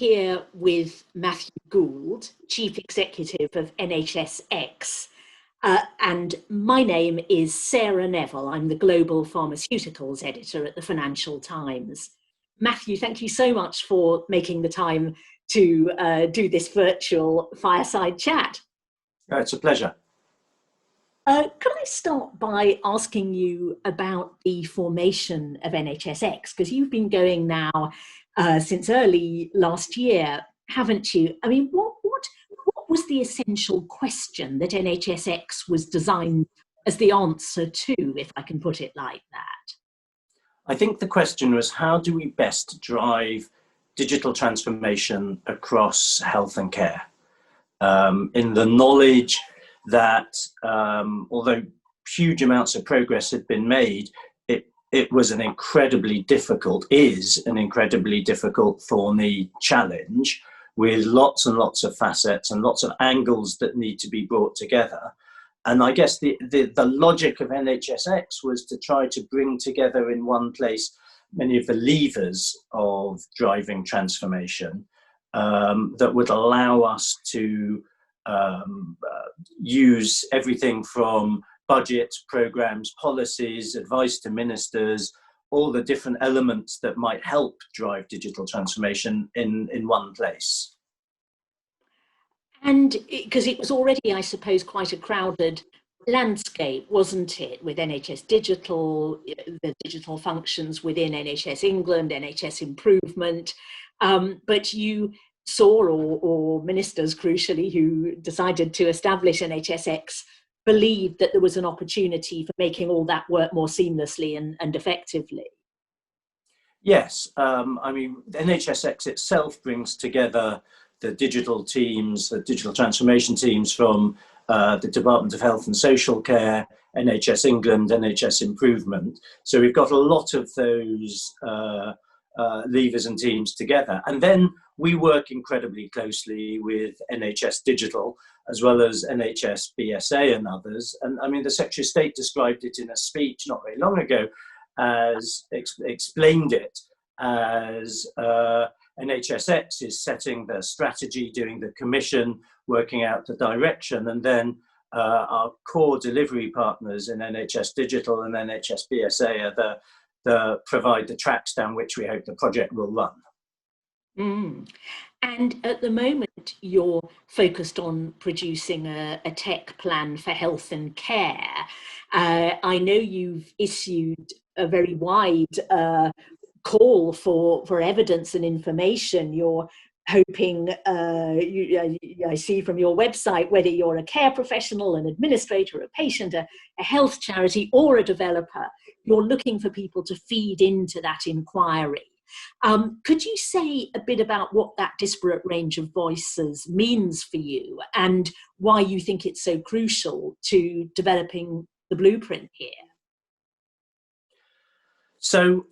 here with Matthew Gould, Chief Executive of NHSX, and my name is Sarah Neville. I'm the Global Pharmaceuticals Editor at the Financial Times. Matthew, thank you so much for making the time to do this virtual fireside chat. It's a pleasure. Could I start by asking you about the formation of NHSX? Because you've been going now since early last year, haven't you? I mean, what was the essential question that NHSX was designed as the answer to, if I can put it like that? I think the question was, how do we best drive digital transformation across health and care? In the knowledge that although huge amounts of progress had been made, it was an incredibly difficult, thorny challenge with lots and lots of facets and lots of angles that need to be brought together. And I guess the logic of NHSX was to try to bring together in one place many of the levers of driving transformation that would allow us to use everything from budgets, programs, policies, advice to ministers, all the different elements that might help drive digital transformation in one place. And because it was already, I suppose, quite a crowded landscape, wasn't it, with NHS Digital, the digital functions within NHS England, NHS Improvement, but you saw, or ministers crucially, who decided to establish NHSX, believed that there was an opportunity for making all that work more seamlessly and effectively. Yes, I mean, NHSX itself brings together the digital teams, the digital transformation teams from the Department of Health and Social Care, NHS England, NHS Improvement. So we've got a lot of those levers and teams together. And then we work incredibly closely with NHS Digital, as well as NHS BSA and others. And I mean, the Secretary of State described it in a speech not very long ago, as explained it as NHSX is setting the strategy, doing the commission, working out the direction, and then our core delivery partners in NHS Digital and NHS BSA are provide the tracks down which we hope the project will run. And at the moment, you're focused on producing a tech plan for health and care. I know you've issued a very wide call for evidence and information. You're hoping, I see from your website, whether you're a care professional, an administrator, a patient, a health charity, or a developer, you're looking for people to feed into that inquiry. Could you say a bit about what that disparate range of voices means for you and why you think it's so crucial to developing the blueprint here? So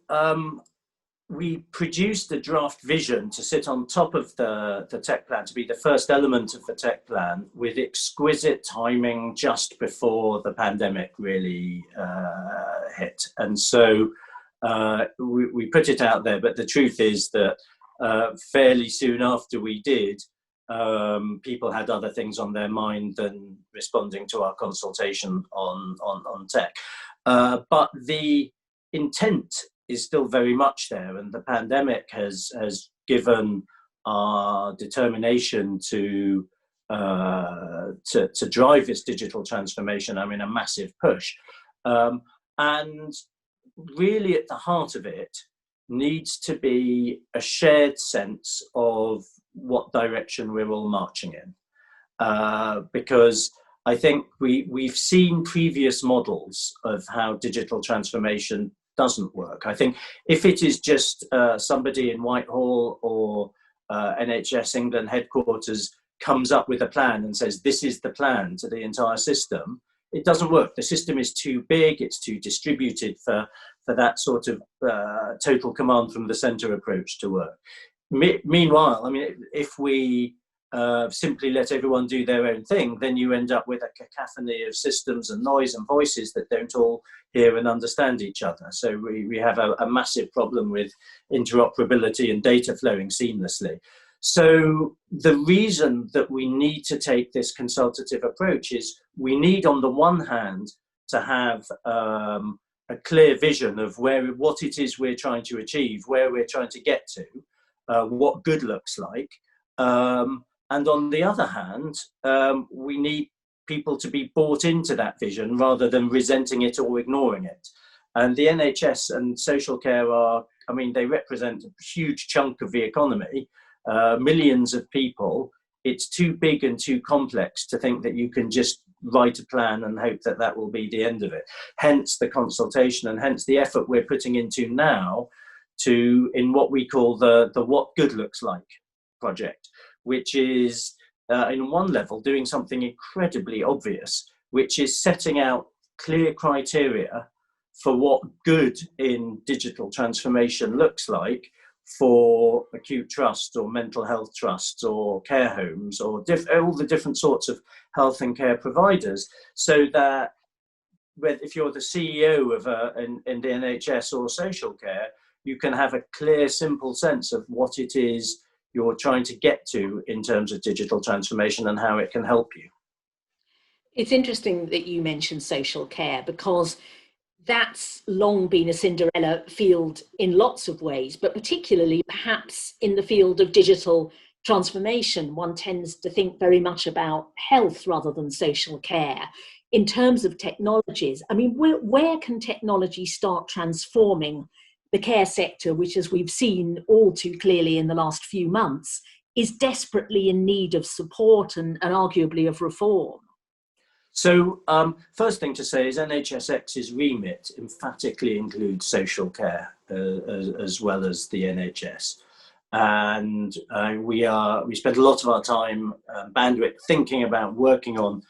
we produced a draft vision to sit on top of the tech plan, to be the first element of the tech plan, with exquisite timing just before the pandemic really hit. And so we put it out there, but the truth is that fairly soon after we did, people had other things on their mind than responding to our consultation on tech. But the intent is still very much there, and the pandemic has given our determination to drive this digital transformation, I mean, a massive push. And really at the heart of it needs to be a shared sense of what direction we're all marching in. Because I think we've seen previous models of how digital transformation doesn't work. I think if it is just somebody in Whitehall or NHS England headquarters comes up with a plan and says, this is the plan to the entire system, it doesn't work. The system is too big, it's too distributed for that sort of total command from the center approach to work. Meanwhile, I mean, if we simply let everyone do their own thing, then you end up with a cacophony of systems and noise and voices that don't all hear and understand each other. So we have a massive problem with interoperability and data flowing seamlessly. So the reason that we need to take this consultative approach is we need, on the one hand, to have a clear vision of what it is we're trying to achieve, where we're trying to get to, what good looks like. And on the other hand, we need people to be bought into that vision rather than resenting it or ignoring it. And the NHS and social care they represent a huge chunk of the economy, millions of people. It's too big and too complex to think that you can just write a plan and hope that that will be the end of it. Hence the consultation, and hence the effort we're putting into now in what we call the What Good Looks Like project, which is in one level doing something incredibly obvious, which is setting out clear criteria for what good in digital transformation looks like for acute trusts or mental health trusts or care homes or all the different sorts of health and care providers, so that if you're the CEO of in the NHS or social care, you can have a clear, simple sense of what it is you're trying to get to in terms of digital transformation and how it can help you. It's interesting that you mentioned social care, because that's long been a Cinderella field in lots of ways, but particularly perhaps in the field of digital transformation. One tends to think very much about health rather than social care. In terms of technologies, I mean, where can technology start transforming the care sector, which, as we've seen all too clearly in the last few months, is desperately in need of support and arguably of reform? So first thing to say is NHSX's remit emphatically includes social care as well as the NHS. And we spend a lot of our time, bandwidth, thinking about working on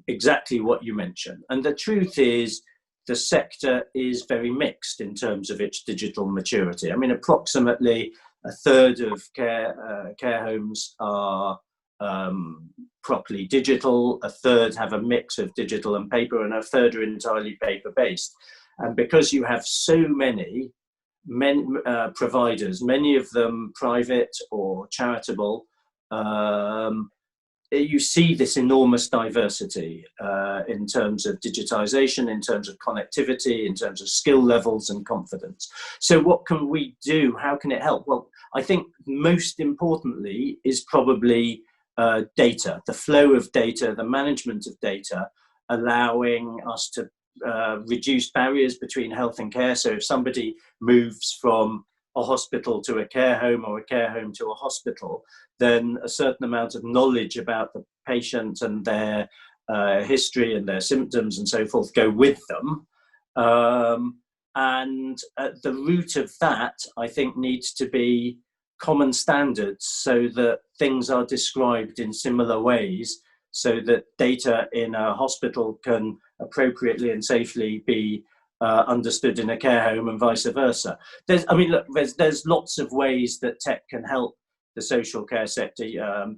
exactly what you mentioned. And the truth is the sector is very mixed in terms of its digital maturity. I mean, approximately a third of care homes are properly digital, a third have a mix of digital and paper, and a third are entirely paper-based. And because you have so many providers, many of them private or charitable, you see this enormous diversity in terms of digitization, in terms of connectivity, in terms of skill levels and confidence. So what can we do? How can it help? Well, I think most importantly is probably data, the flow of data, the management of data, allowing us to reduce barriers between health and care. So if somebody moves from a hospital to a care home or a care home to a hospital, then a certain amount of knowledge about the patient and their history and their symptoms and so forth go with them. And at the root of that, I think, needs to be common standards so that things are described in similar ways, so that data in a hospital can appropriately and safely be understood in a care home and vice versa. There's lots of ways that tech can help the social care sector,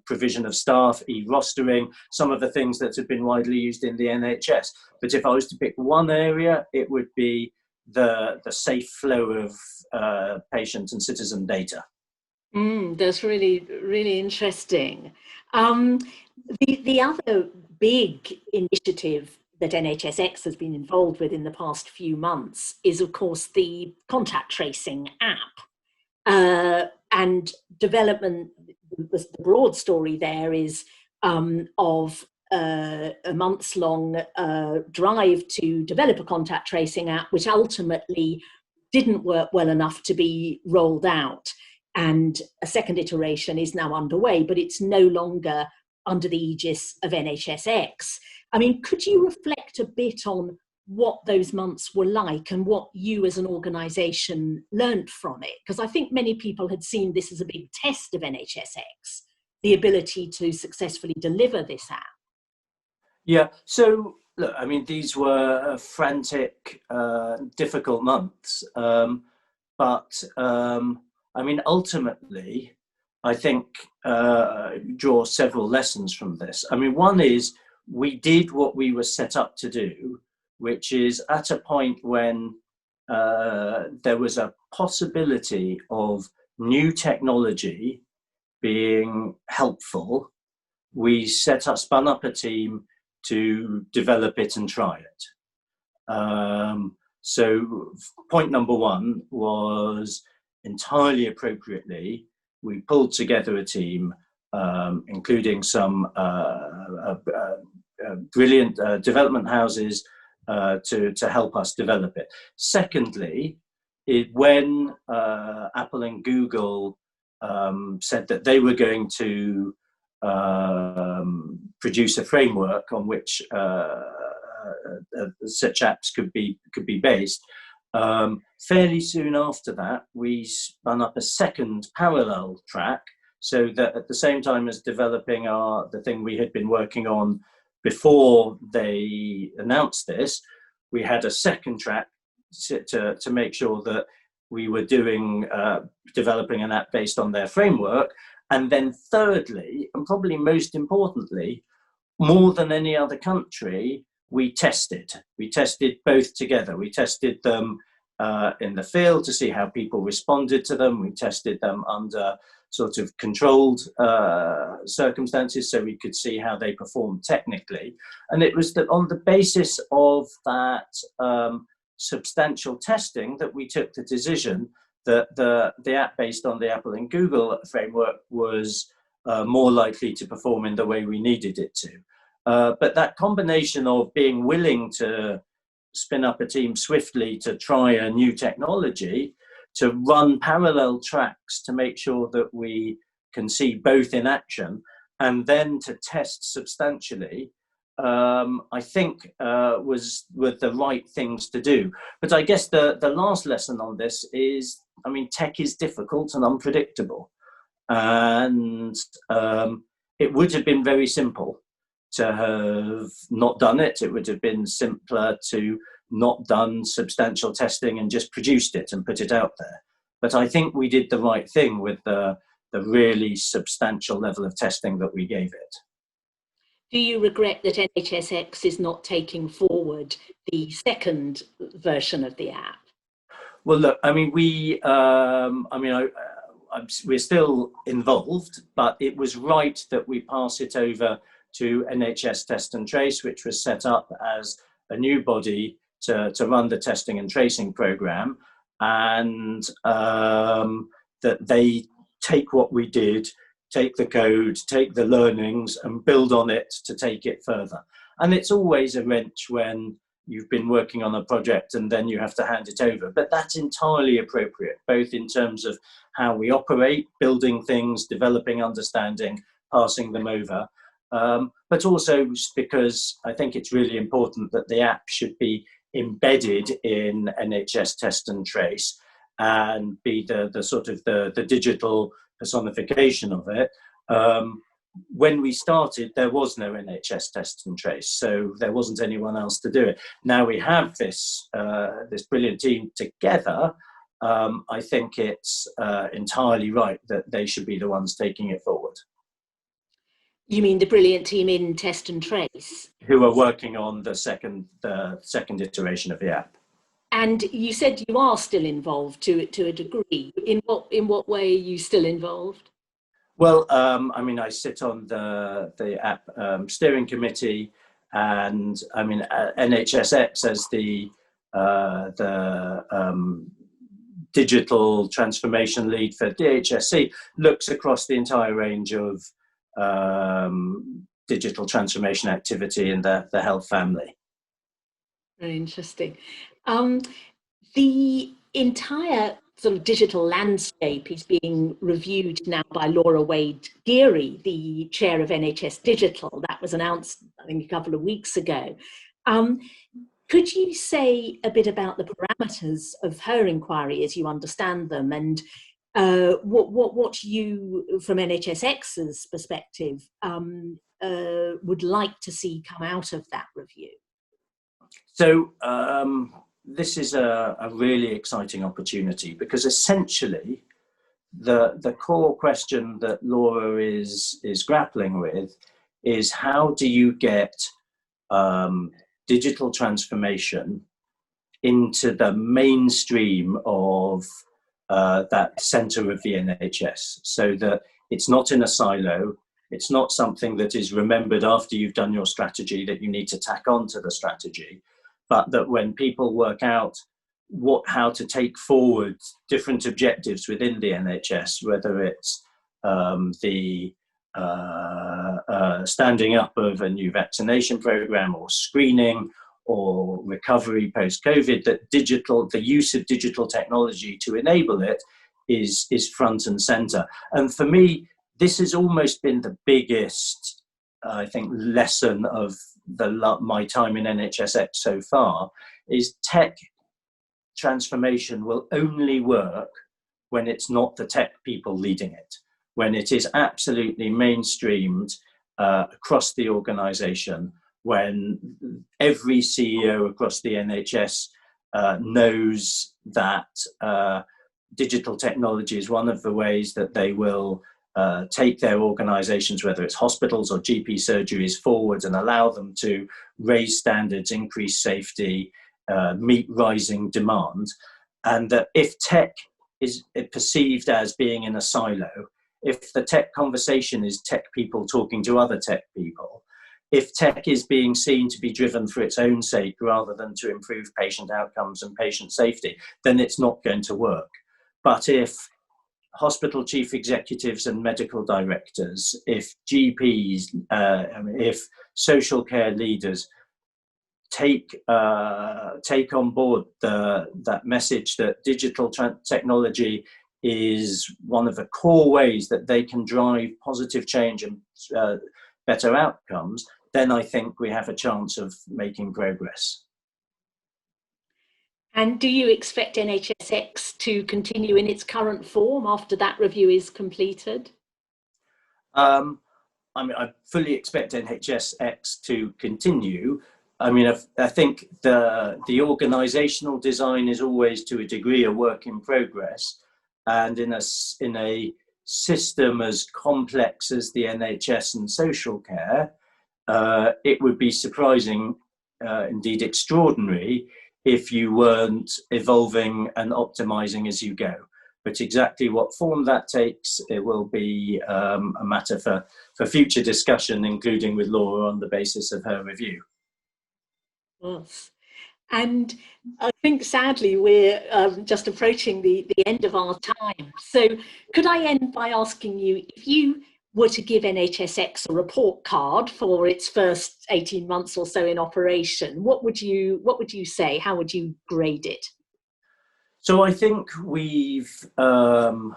provision of staff, e-rostering, some of the things that have been widely used in the NHS. But if I was to pick one area, it would be the safe flow of patient and citizen data. That's really, really interesting. The other big initiative that NHSX has been involved with in the past few months is, of course, the contact tracing app. And development, the broad story there is of a months-long drive to develop a contact tracing app, which ultimately didn't work well enough to be rolled out. And a second iteration is now underway, but it's no longer under the aegis of NHSX. I mean, could you reflect a bit on what those months were like and what you as an organisation learnt from it? Because I think many people had seen this as a big test of NHSX, the ability to successfully deliver this app. Yeah, so look, I mean, these were frantic, difficult months, but I mean, ultimately, I think draw several lessons from this. I mean, one is we did what we were set up to do, which is at a point when there was a possibility of new technology being helpful, we spun up a team to develop it and try it. So point number one was, entirely appropriately, we pulled together a team, including some brilliant development houses to help us develop it. Secondly, when Apple and Google said that they were going to produce a framework on which such apps could be based, fairly soon after that, we spun up a second parallel track, so that at the same time as developing the thing we had been working on before they announced this, we had a second track to make sure that we were developing an app based on their framework. And then thirdly, and probably most importantly, more than any other country, we tested both together. We tested them in the field to see how people responded to them. We tested them under sort of controlled circumstances, so we could see how they performed technically. And it was that on the basis of that substantial testing that we took the decision that the app based on the Apple and Google framework was more likely to perform in the way we needed it to. But that combination of being willing to spin up a team swiftly to try a new technology, to run parallel tracks to make sure that we can see both in action, and then to test substantially, I think were the right things to do. But I guess the last lesson on this is, I mean, tech is difficult and unpredictable. And it would have been very simple to have not done it. It would have been simpler to not done substantial testing and just produced it and put it out there. But I think we did the right thing with the really substantial level of testing that we gave it. Do you regret that NHSX is not taking forward the second version of the app? Well, look, I mean, we're still involved, but it was right that we pass it over to NHS Test and Trace, which was set up as a new body to run the testing and tracing program, and that they take what we did, take the code, take the learnings and build on it to take it further. And it's always a wrench when you've been working on a project and then you have to hand it over. But that's entirely appropriate, both in terms of how we operate, building things, developing understanding, passing them over. But also because I think it's really important that the app should be embedded in NHS Test and Trace and be the sort of the digital personification of it. When we started, there was no NHS Test and Trace, so there wasn't anyone else to do it. Now we have this brilliant team together. I think it's entirely right that they should be the ones taking it forward. You mean the brilliant team in Test and Trace? Who are working on the second iteration of the app. And you said you are still involved to a degree. In what way are you still involved? Well, I mean, I sit on the app steering committee, and I mean, NHSX as the digital transformation lead for DHSC looks across the entire range of digital transformation activity in the health family. Very interesting. The entire sort of digital landscape is being reviewed now by Laura Wade-Geary, the chair of NHS Digital. That was announced, I think, a couple of weeks ago. Could you say a bit about the parameters of her inquiry as you understand them, and what you, from NHSX's perspective, would like to see come out of that review? So this is a really exciting opportunity, because essentially the core question that Laura is grappling with is, how do you get digital transformation into the mainstream of that centre of the NHS, so that It's not in a silo. It's not something that is remembered after you've done your strategy that you need to tack on to the strategy, but that when people work out how to take forward different objectives within the NHS, whether it's the standing up of a new vaccination program or screening or recovery post-COVID, that the use of digital technology to enable it is front and center. And for me, this has almost been the biggest, I think, lesson of my time in NHSX so far, is tech transformation will only work when it's not the tech people leading it, when it is absolutely mainstreamed across the organization, when every CEO across the NHS knows that digital technology is one of the ways that they will take their organizations, whether it's hospitals or GP surgeries, forwards and allow them to raise standards, increase safety, meet rising demand. And that if tech is perceived as being in a silo, if the tech conversation is tech people talking to other tech people, if tech is being seen to be driven for its own sake rather than to improve patient outcomes and patient safety, then it's not going to work. But if hospital chief executives and medical directors, if GPs, if social care leaders take on board that message that digital technology is one of the core ways that they can drive positive change and better outcomes, then I think we have a chance of making progress. And do you expect NHSX to continue in its current form after that review is completed? I fully expect NHSX to continue. I think the organisational design is always, to a degree, a work in progress, and in a system as complex as the NHS and social care, it would be surprising, indeed extraordinary, if you weren't evolving and optimizing as you go. But exactly what form that takes, it will be a matter for future discussion, including with Laura on the basis of her review. Yes. And I think, sadly, we're just approaching the end of our time. So could I end by asking you, if you were to give NHSX a report card for its first 18 months or so in operation, what would you say? How would you grade it? So I think we've done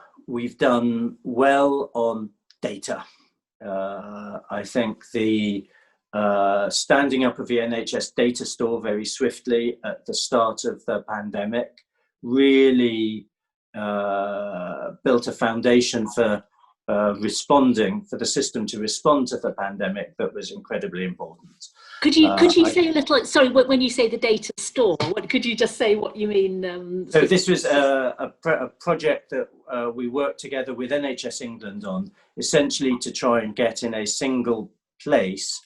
well on data. I think the standing up of the NHS data store very swiftly at the start of the pandemic really built a foundation for the system to respond to the pandemic that was incredibly important. Could you say a little, sorry, when you say the data store, could you just say what you mean? So this was a project that we worked together with NHS England on, essentially to try and get in a single place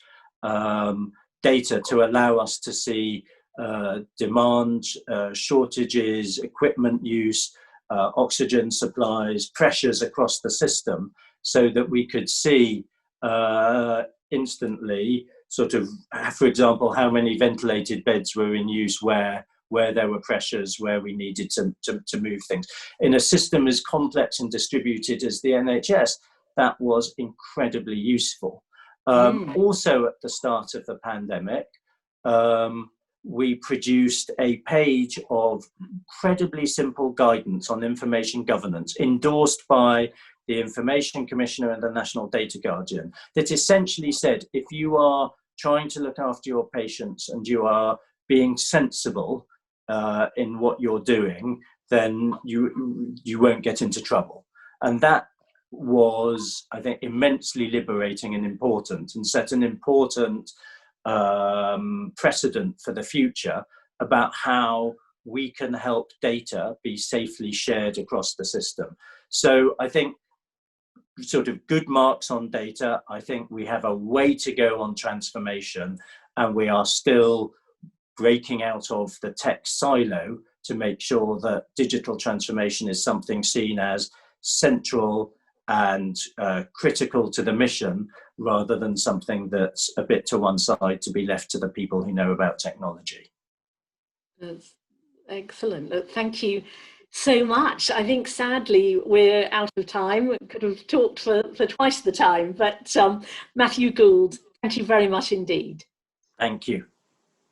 data to allow us to see demand, shortages, equipment use, oxygen supplies, pressures across the system, so that we could see instantly, sort of, for example, how many ventilated beds were in use where there were pressures, where we needed to move things. In a system as complex and distributed as the NHS, that was incredibly useful. Also at the start of the pandemic, we produced a page of incredibly simple guidance on information governance, endorsed by the Information Commissioner and the National Data Guardian, that essentially said, if you are trying to look after your patients and you are being sensible in what you're doing, then you won't get into trouble. And that was, I think, immensely liberating and important, and set an important precedent for the future about how we can help data be safely shared across the system. So I think sort of good marks on data. I think we have a way to go on transformation, and we are still breaking out of the tech silo to make sure that digital transformation is something seen as central and critical to the mission, rather than something that's a bit to one side to be left to the people who know about technology. That's excellent. Thank you so much. I think sadly we're out of time. We could have talked for twice the time, but Matthew Gould, thank you very much indeed. Thank you.